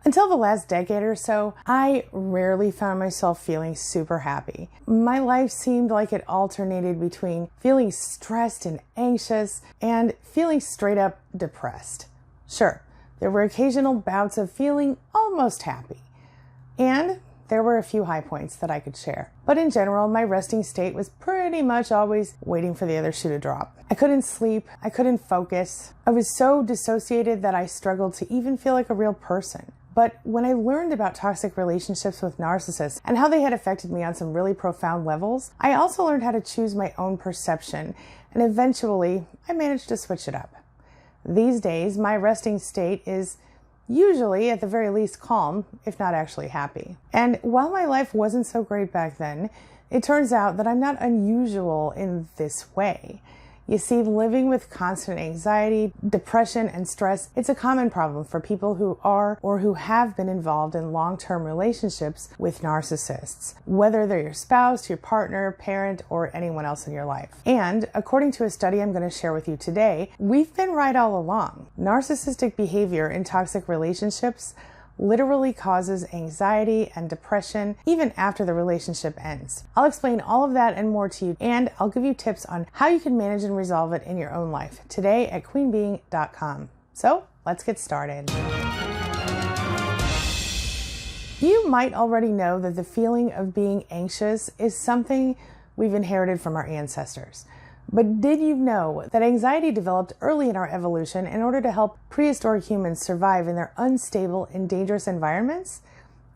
Until the last decade or so, I rarely found myself feeling super happy. My life seemed like it alternated between feeling stressed and anxious and feeling straight up depressed. Sure, there were occasional bouts of feeling almost happy. And there were a few high points that I could share. But in general, my resting state was pretty much always waiting for the other shoe to drop. I couldn't sleep. I couldn't focus. I was so dissociated that I struggled to even feel like a real person. But when I learned about toxic relationships with narcissists and how they had affected me on some really profound levels, I also learned how to choose my own perception. And eventually, I managed to switch it up. These days, my resting state is usually, at the very least, calm, if not actually happy. And while my life wasn't so great back then, it turns out that I'm not unusual in this way. You see, living with constant anxiety, depression, and stress, it's a common problem for people who are or who have been involved in long-term relationships with narcissists, whether they're your spouse, your partner, parent, or anyone else in your life. And according to a study I'm going to share with you today, we've been right all along. Narcissistic behavior in toxic relationships literally causes anxiety and depression even after the relationship ends. I'll explain all of that and more to you, and I'll give you tips on how you can manage and resolve it in your own life today at queenbeing.com. So let's get started. You might already know that the feeling of being anxious is something we've inherited from our ancestors. But did you know that anxiety developed early in our evolution in order to help prehistoric humans survive in their unstable and dangerous environments?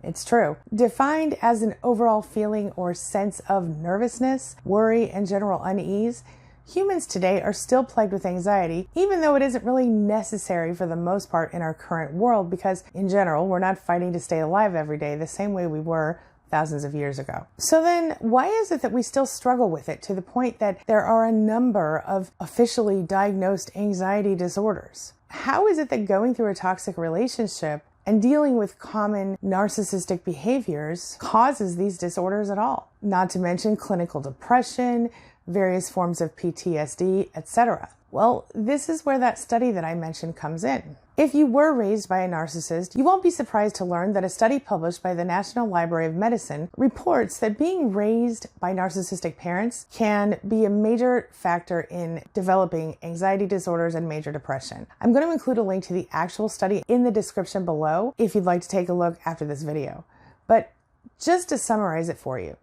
It's true. Defined as an overall feeling or sense of nervousness, worry, and general unease, humans today are still plagued with anxiety, even though it isn't really necessary for the most part in our current world because, in general, we're not fighting to stay alive every day the same way we were thousands of years ago. So then, why is it that we still struggle with it to the point that there are a number of officially diagnosed anxiety disorders? How is it that going through a toxic relationship and dealing with common narcissistic behaviors causes these disorders at all? Not to mention clinical depression, various forms of PTSD, etc. Well, this is where that study that I mentioned comes in. If you were raised by a narcissist, you won't be surprised to learn that a study published by the National Library of Medicine reports that being raised by narcissistic parents can be a major factor in developing anxiety disorders and major depression. I'm going to include a link to the actual study in the description below if you'd like to take a look after this video. But just to summarize it for you,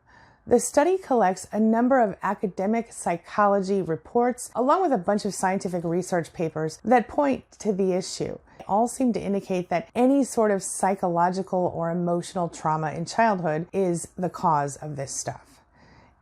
the study collects a number of academic psychology reports along with a bunch of scientific research papers that point to the issue. They all seem to indicate that any sort of psychological or emotional trauma in childhood is the cause of this stuff.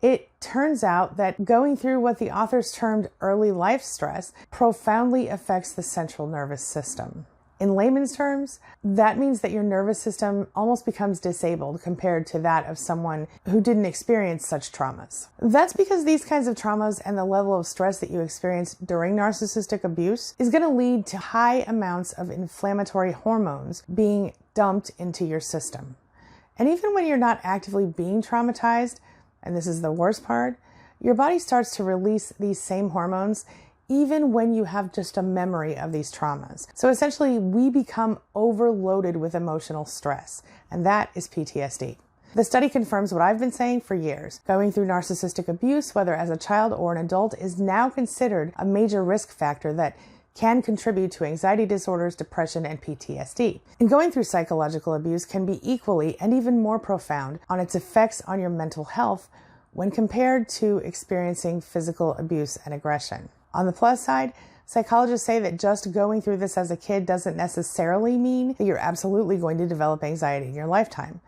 It turns out that going through what the authors termed early life stress profoundly affects the central nervous system. In layman's terms, that means that your nervous system almost becomes disabled compared to that of someone who didn't experience such traumas. That's because these kinds of traumas and the level of stress that you experience during narcissistic abuse is going to lead to high amounts of inflammatory hormones being dumped into your system. And even when you're not actively being traumatized, and this is the worst part, your body starts to release these same hormones even when you have just a memory of these traumas. So essentially, we become overloaded with emotional stress, and that is PTSD. The study confirms what I've been saying for years. Going through narcissistic abuse, whether as a child or an adult, is now considered a major risk factor that can contribute to anxiety disorders, depression, and PTSD. And going through psychological abuse can be equally and even more profound on its effects on your mental health when compared to experiencing physical abuse and aggression. On the plus side, psychologists say that just going through this as a kid doesn't necessarily mean that you're absolutely going to develop anxiety in your lifetime.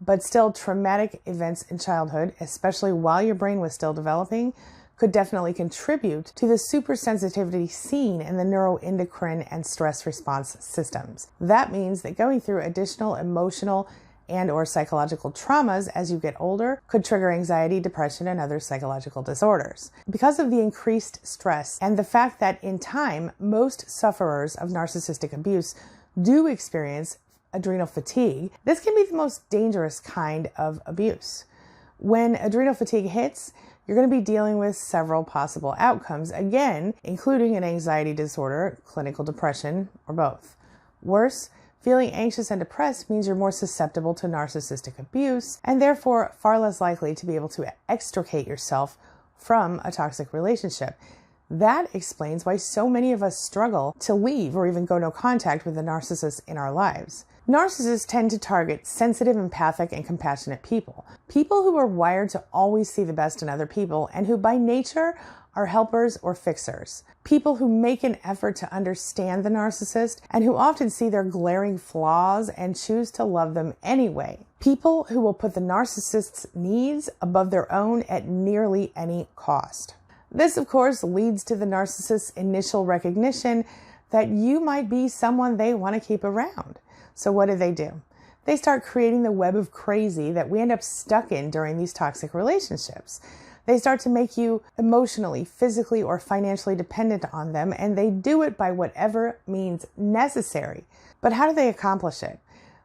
But still, traumatic events in childhood, especially while your brain was still developing, could definitely contribute to the supersensitivity seen in the neuroendocrine and stress response systems. That means that going through additional emotional and or psychological traumas as you get older could trigger anxiety, depression, and other psychological disorders. Because of the increased stress and the fact that in time, most sufferers of narcissistic abuse do experience adrenal fatigue, this can be the most dangerous kind of abuse. When adrenal fatigue hits, you're going to be dealing with several possible outcomes, again, including an anxiety disorder, clinical depression, or both. Worse, Feeling anxious and depressed means you're more susceptible to narcissistic abuse and therefore far less likely to be able to extricate yourself from a toxic relationship. That explains why so many of us struggle to leave or even go no contact with the narcissist in our lives. Narcissists tend to target sensitive, empathic, and compassionate people. People who are wired to always see the best in other people and who by nature are helpers or fixers. People who make an effort to understand the narcissist and who often see their glaring flaws and choose to love them anyway. People who will put the narcissist's needs above their own at nearly any cost. This, of course, leads to the narcissist's initial recognition that you might be someone they want to keep around. So what do? They start creating the web of crazy that we end up stuck in during these toxic relationships. They start to make you emotionally, physically, or financially dependent on them, and they do it by whatever means necessary. But how do they accomplish it?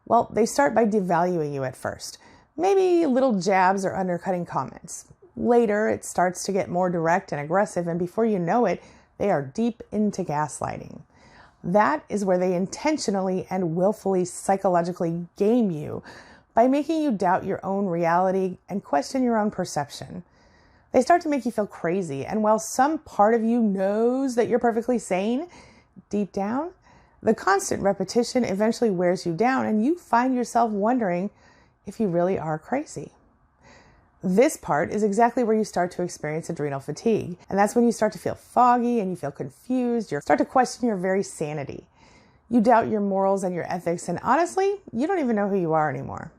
Well, they start by devaluing you at first. Maybe little jabs or undercutting comments. Later, it starts to get more direct and aggressive, and before you know it, they are deep into gaslighting. That is where they intentionally and willfully psychologically game you by making you doubt your own reality and question your own perception. They start to make you feel crazy, and while some part of you knows that you're perfectly sane, deep down, the constant repetition eventually wears you down and you find yourself wondering if you really are crazy. This part is exactly where you start to experience adrenal fatigue. And that's when you start to feel foggy and you feel confused. You start to question your very sanity. You doubt your morals and your ethics. And honestly, you don't even know who you are anymore.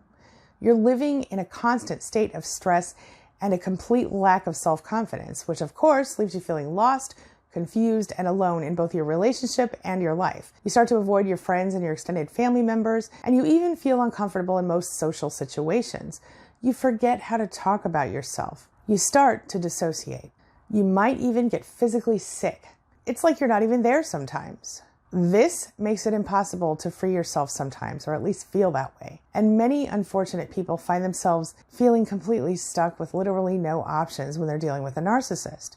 You're living in a constant state of stress and a complete lack of self-confidence, which of course leaves you feeling lost, confused, and alone in both your relationship and your life. You start to avoid your friends and your extended family members, and you even feel uncomfortable in most social situations. You forget how to talk about yourself. You start to dissociate. You might even get physically sick. It's like you're not even there sometimes. This makes it impossible to free yourself sometimes, or at least feel that way. And many unfortunate people find themselves feeling completely stuck with literally no options when they're dealing with a narcissist.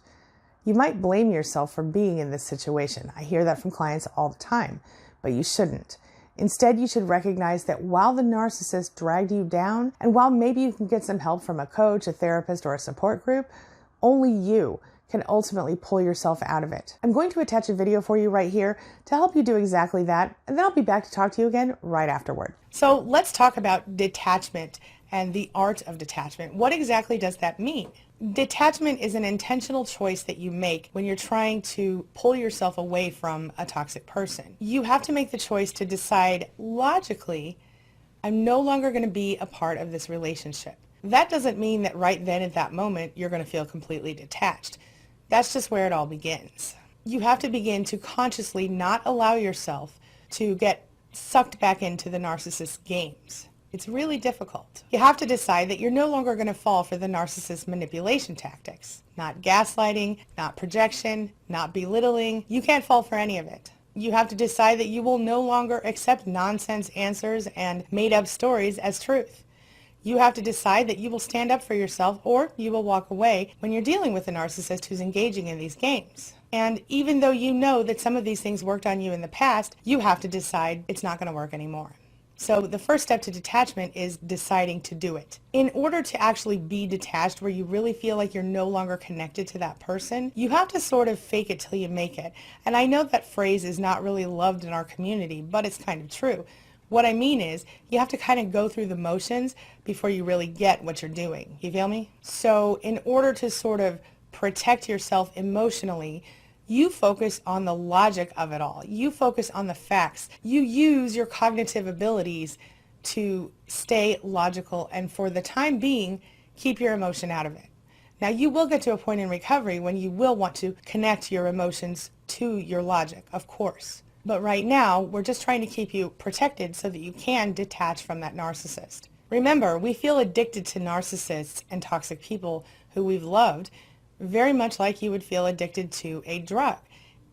You might blame yourself for being in this situation. I hear that from clients all the time, but you shouldn't. Instead, you should recognize that while the narcissist dragged you down, and while maybe you can get some help from a coach, a therapist, or a support group, only you can ultimately pull yourself out of it. I'm going to attach a video for you right here to help you do exactly that, and then I'll be back to talk to you again right afterward. So let's talk about detachment and the art of detachment. What exactly does that mean? Detachment is an intentional choice that you make when you're trying to pull yourself away from a toxic person. You have to make the choice to decide logically, I'm no longer going to be a part of this relationship. That doesn't mean that right then at that moment you're going to feel completely detached. That's just where it all begins. You have to begin to consciously not allow yourself to get sucked back into the narcissist's games. It's really difficult. You have to decide that you're no longer going to fall for the narcissist's manipulation tactics. Not gaslighting, not projection, not belittling. You can't fall for any of it. You have to decide that you will no longer accept nonsense answers and made-up stories as truth. You have to decide that you will stand up for yourself or you will walk away when you're dealing with a narcissist who's engaging in these games. And even though you know that some of these things worked on you in the past, you have to decide it's not going to work anymore. So the first step to detachment is deciding to do it. In order to actually be detached where you really feel like you're no longer connected to that person, you have to sort of fake it till you make it. And I know that phrase is not really loved in our community, but it's kind of true. What I mean is you have to kind of go through the motions before you really get what you're doing. You feel me? So in order to sort of protect yourself emotionally, you focus on the logic of it all. You focus on the facts. You use your cognitive abilities to stay logical and for the time being, keep your emotion out of it. Now you will get to a point in recovery when you will want to connect your emotions to your logic, of course. But right now, we're just trying to keep you protected so that you can detach from that narcissist. Remember, we feel addicted to narcissists and toxic people who we've loved very much like you would feel addicted to a drug.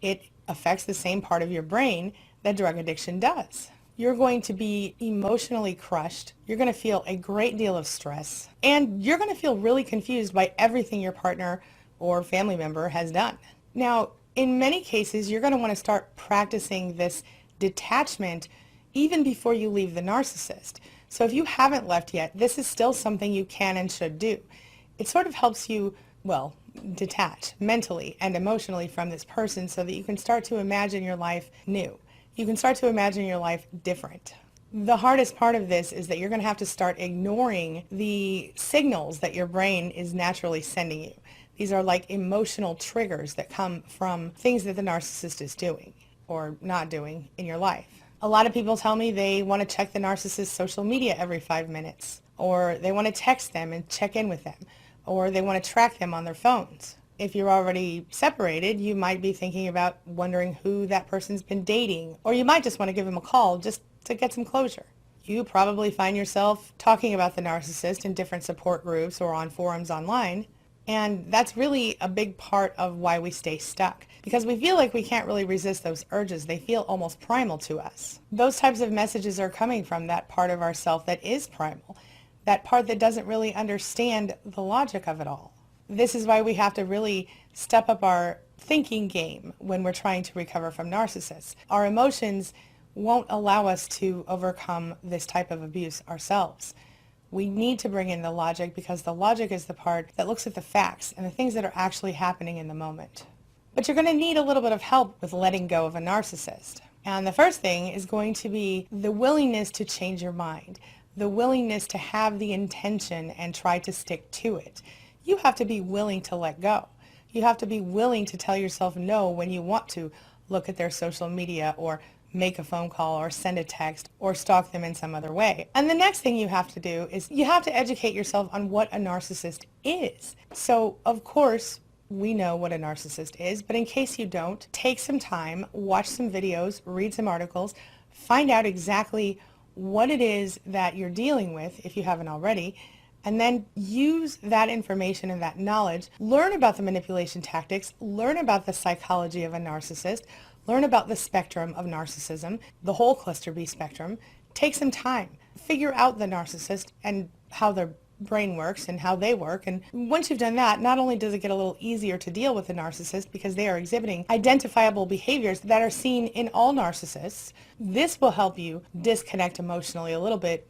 It affects the same part of your brain that drug addiction does. You're going to be emotionally crushed. You're going to feel a great deal of stress. And you're going to feel really confused by everything your partner or family member has done. Now, in many cases, you're going to want to start practicing this detachment even before you leave the narcissist. So if you haven't left yet, this is still something you can and should do. It sort of helps you, well, detach mentally and emotionally from this person so that you can start to imagine your life new. You can start to imagine your life different. The hardest part of this is that you're going to have to start ignoring the signals that your brain is naturally sending you. These are like emotional triggers that come from things that the narcissist is doing or not doing in your life. A lot of people tell me they want to check the narcissist's social media every 5 minutes, or they want to text them and check in with them, or they want to track them on their phones. If you're already separated, you might be thinking about wondering who that person's been dating, or you might just want to give them a call just to get some closure. You probably find yourself talking about the narcissist in different support groups or on forums online, and that's really a big part of why we stay stuck, because we feel like we can't really resist those urges. They feel almost primal to us. Those types of messages are coming from that part of ourself that is primal, that part that doesn't really understand the logic of it all. This is why we have to really step up our thinking game when we're trying to recover from narcissists. Our emotions won't allow us to overcome this type of abuse ourselves. We need to bring in the logic, because the logic is the part that looks at the facts and the things that are actually happening in the moment. But you're going to need a little bit of help with letting go of a narcissist. And the first thing is going to be the willingness to change your mind, the willingness to have the intention and try to stick to it. You have to be willing to let go. You have to be willing to tell yourself no when you want to look at their social media or make a phone call or send a text or stalk them in some other way. And the next thing you have to do is you have to educate yourself on what a narcissist is. So, of course, we know what a narcissist is, but in case you don't, take some time, watch some videos, read some articles, find out exactly what it is that you're dealing with if you haven't already, and then use that information and that knowledge. Learn about the manipulation tactics, learn about the psychology of a narcissist, learn about the spectrum of narcissism, the whole cluster B spectrum. Take some time, figure out the narcissist and how their brain works and how they work. And once you've done that, not only does it get a little easier to deal with the narcissist because they are exhibiting identifiable behaviors that are seen in all narcissists, this will help you disconnect emotionally a little bit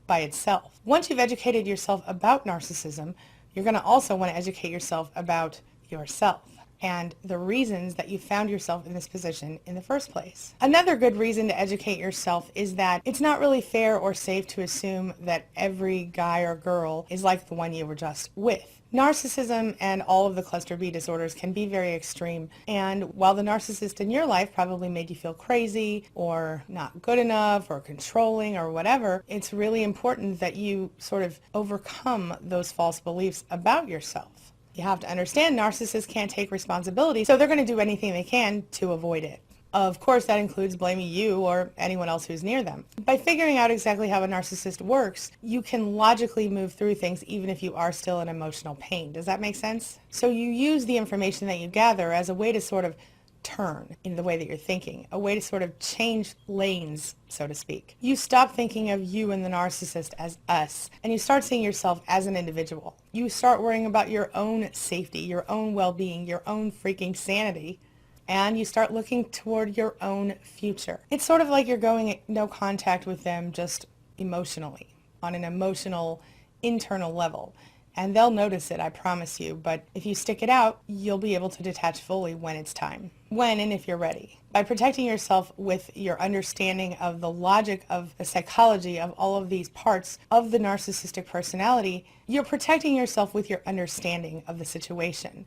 by itself. Once you've educated yourself about narcissism, you're going to also want to educate yourself about yourself and the reasons that you found yourself in this position in the first place. Another good reason to educate yourself is that it's not really fair or safe to assume that every guy or girl is like the one you were just with. Narcissism and all of the cluster B disorders can be very extreme, and while the narcissist in your life probably made you feel crazy or not good enough or controlling or whatever, it's really important that you sort of overcome those false beliefs about yourself. You have to understand narcissists can't take responsibility, so they're going to do anything they can to avoid it. Of course, that includes blaming you or anyone else who's near them. By figuring out exactly how a narcissist works, you can logically move through things even if you are still in emotional pain. Does that make sense? So you use the information that you gather as a way to sort of turn in the way that you're thinking, a way to sort of change lanes, so to speak. You stop thinking of you and the narcissist as us, and you start seeing yourself as an individual. You start worrying about your own safety, your own well-being, your own freaking sanity, and you start looking toward your own future. It's sort of like you're going no contact with them just emotionally, on an emotional, internal level. And they'll notice it, I promise you, but if you stick it out, you'll be able to detach fully when it's time. When and if you're ready. By protecting yourself with your understanding of the logic of the psychology of all of these parts of the narcissistic personality, you're protecting yourself with your understanding of the situation.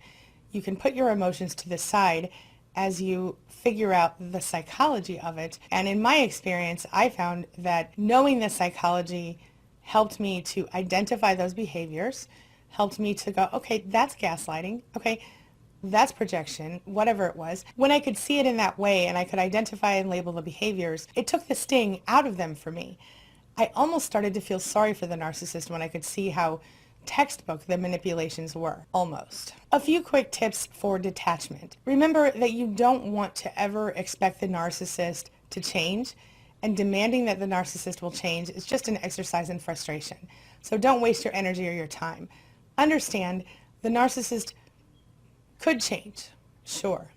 You can put your emotions to the side as you figure out the psychology of it. And in my experience, I found that knowing the psychology helped me to identify those behaviors, helped me to go, okay, that's gaslighting, okay, that's projection, whatever it was. When I could see it in that way and I could identify and label the behaviors, it took the sting out of them for me. I almost started to feel sorry for the narcissist when I could see how textbook the manipulations were, almost. A few quick tips for detachment. Remember that you don't want to ever expect the narcissist to change, and demanding that the narcissist will change is just an exercise in frustration. So don't waste your energy or your time. Understand the narcissist could change, sure.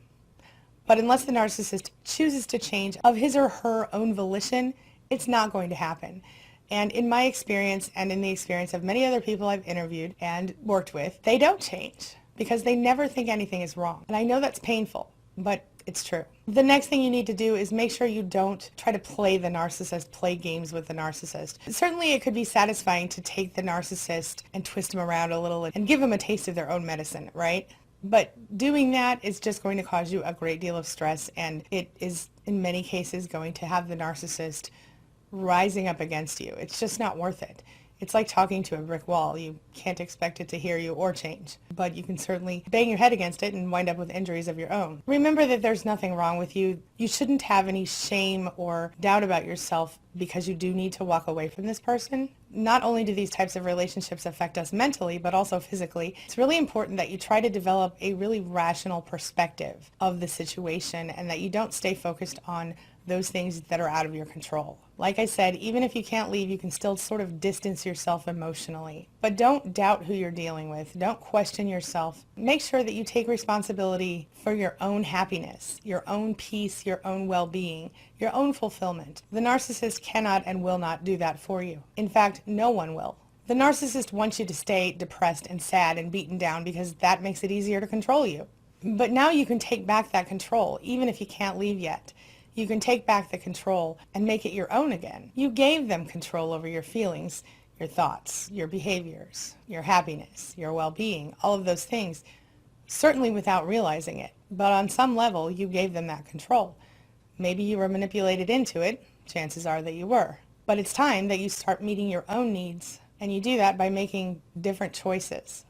But unless the narcissist chooses to change of his or her own volition, It's not going to happen. And in my experience and in the experience of many other people I've interviewed and worked with, they don't change because they never think anything is wrong. And I know that's painful, but it's true. The next thing you need to do is make sure you don't try to play the narcissist, play games with the narcissist. Certainly it could be satisfying to take the narcissist and twist them around a little and give them a taste of their own medicine, right? But doing that is just going to cause you a great deal of stress, and it is in many cases going to have the narcissist rising up against you. It's just not worth it. It's like talking to a brick wall. You can't expect it to hear you or change, but you can certainly bang your head against it and wind up with injuries of your own. Remember that there's nothing wrong with you. You shouldn't have any shame or doubt about yourself because you do need to walk away from this person. Not only do these types of relationships affect us mentally, but also physically. It's really important that you try to develop a really rational perspective of the situation and that you don't stay focused on those things that are out of your control. Like I said, even if you can't leave, you can still sort of distance yourself emotionally. But don't doubt who you're dealing with. Don't question yourself. Make sure that you take responsibility for your own happiness, your own peace, your own well-being, your own fulfillment. The narcissist cannot and will not do that for you. In fact, no one will. The narcissist wants you to stay depressed and sad and beaten down because that makes it easier to control you. But now you can take back that control, even if you can't leave yet. You can take back the control and make it your own again. You gave them control over your feelings, your thoughts, your behaviors, your happiness, your well-being, all of those things, certainly without realizing it. But on some level, you gave them that control. Maybe you were manipulated into it. Chances are that you were. But it's time that you start meeting your own needs, and you do that by making different choices,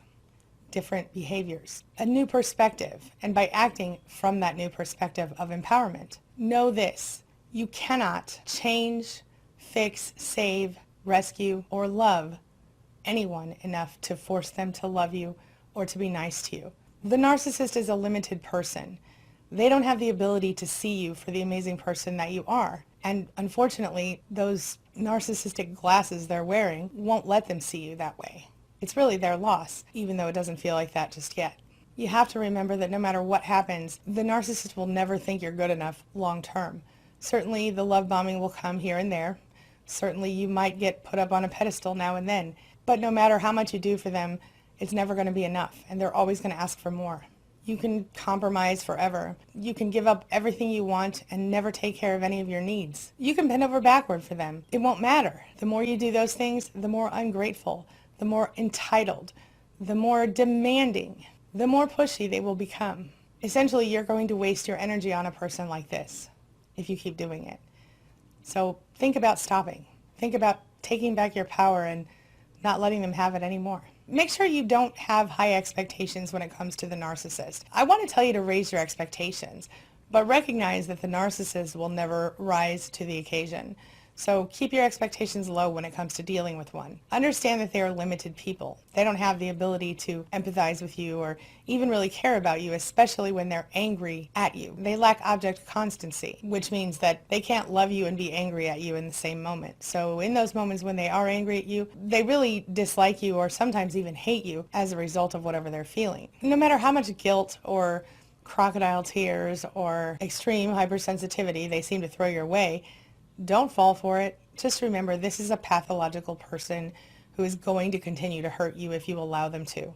different behaviors, a new perspective, and by acting from that new perspective of empowerment. Know this, you cannot change, fix, save, rescue, or love anyone enough to force them to love you or to be nice to you. The narcissist is a limited person. They don't have the ability to see you for the amazing person that you are. And unfortunately, those narcissistic glasses they're wearing won't let them see you that way. It's really their loss, even though it doesn't feel like that just yet. You have to remember that no matter what happens, the narcissist will never think you're good enough long term. Certainly the love bombing will come here and there. Certainly you might get put up on a pedestal now and then. But no matter how much you do for them, it's never going to be enough, and they're always going to ask for more. You can compromise forever. You can give up everything you want and never take care of any of your needs. You can bend over backward for them. It won't matter. The more you do those things, the more ungrateful, the more entitled, the more demanding, the more pushy they will become. Essentially, you're going to waste your energy on a person like this if you keep doing it. So think about stopping. Think about taking back your power and not letting them have it anymore. Make sure you don't have high expectations when it comes to the narcissist. I want to tell you to raise your expectations, but recognize that the narcissist will never rise to the occasion. So keep your expectations low when it comes to dealing with one. Understand that they are limited people. They don't have the ability to empathize with you or even really care about you, especially when they're angry at you. They lack object constancy, which means that they can't love you and be angry at you in the same moment. So in those moments when they are angry at you, they really dislike you or sometimes even hate you as a result of whatever they're feeling. No matter how much guilt or crocodile tears or extreme hypersensitivity they seem to throw your way, don't fall for it. Just remember, this is a pathological person who is going to continue to hurt you if you allow them to.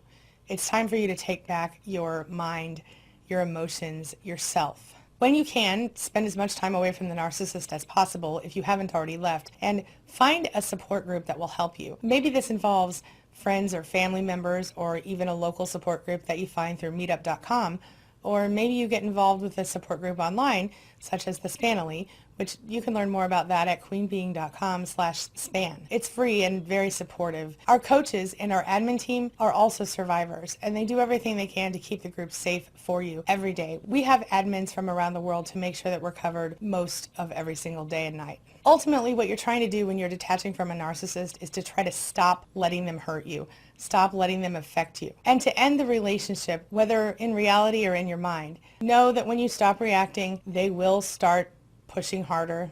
It's time for you to take back your mind, your emotions, yourself. When you can, spend as much time away from the narcissist as possible if you haven't already left, and find a support group that will help you. Maybe this involves friends or family members or even a local support group that you find through meetup.com, or maybe you get involved with a support group online, such as the Spanily, which you can learn more about that at queenbeing.com/span. It's free and very supportive. Our coaches and our admin team are also survivors, and they do everything they can to keep the group safe for you every day. We have admins from around the world to make sure that we're covered most of every single day and night. Ultimately, what you're trying to do when you're detaching from a narcissist is to try to stop letting them hurt you. Stop letting them affect you. And to end the relationship, whether in reality or in your mind, know that when you stop reacting, they will start pushing harder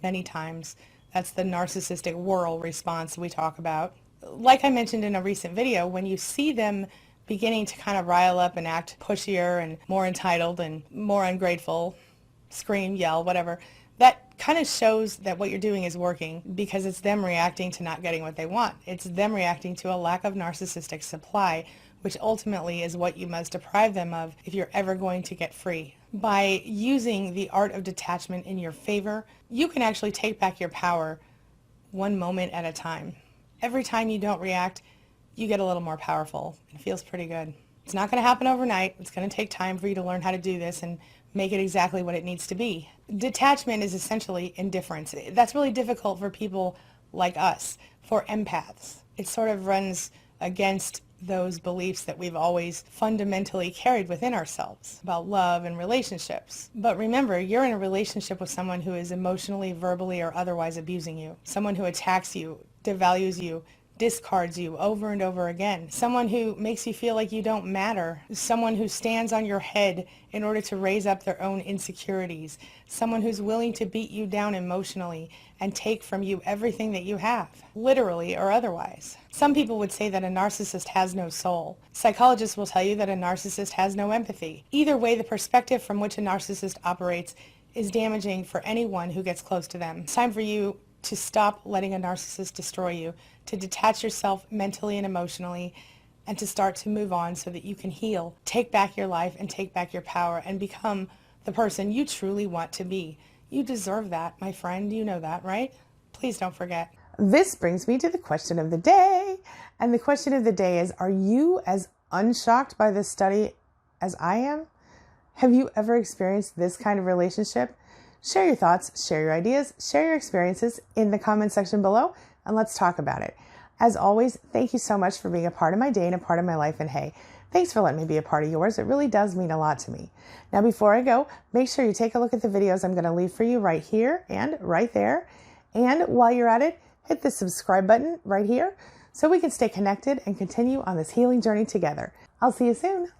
many times. That's the narcissistic whirl response we talk about. Like I mentioned in a recent video, when you see them beginning to kind of rile up and act pushier and more entitled and more ungrateful, scream, yell, whatever, That kind of shows that what you're doing is working, because it's them reacting to not getting what they want. It's them reacting to a lack of narcissistic supply, which ultimately is what you must deprive them of if you're ever going to get free. By using the art of detachment in your favor, you can actually take back your power one moment at a time. Every time you don't react, you get a little more powerful. It feels pretty good. It's not going to happen overnight. It's going to take time for you to learn how to do this and make it exactly what it needs to be. Detachment is essentially indifference. That's really difficult for people like us, for empaths. It sort of runs against those beliefs that we've always fundamentally carried within ourselves about love and relationships. But remember, you're in a relationship with someone who is emotionally, verbally, or otherwise abusing you. Someone who attacks you, devalues you, discards you over and over again. Someone who makes you feel like you don't matter. Someone who stands on your head in order to raise up their own insecurities. Someone who's willing to beat you down emotionally and take from you everything that you have, literally or otherwise. Some people would say that a narcissist has no soul. Psychologists will tell you that a narcissist has no empathy. Either way, the perspective from which a narcissist operates is damaging for anyone who gets close to them. It's time for you to stop letting a narcissist destroy you, to detach yourself mentally and emotionally, and to start to move on so that you can heal, take back your life and take back your power and become the person you truly want to be. You deserve that, my friend. You know that, right? Please don't forget. This brings me to the question of the day. And the question of the day is, are you as unshocked by this study as I am? Have you ever experienced this kind of relationship? Share your thoughts, share your ideas, share your experiences in the comment section below, and let's talk about it. As always, thank you so much for being a part of my day and a part of my life, and hey, thanks for letting me be a part of yours. It really does mean a lot to me. Now, before I go, make sure you take a look at the videos I'm going to leave for you right here and right there. And while you're at it, hit the subscribe button right here so we can stay connected and continue on this healing journey together. I'll see you soon.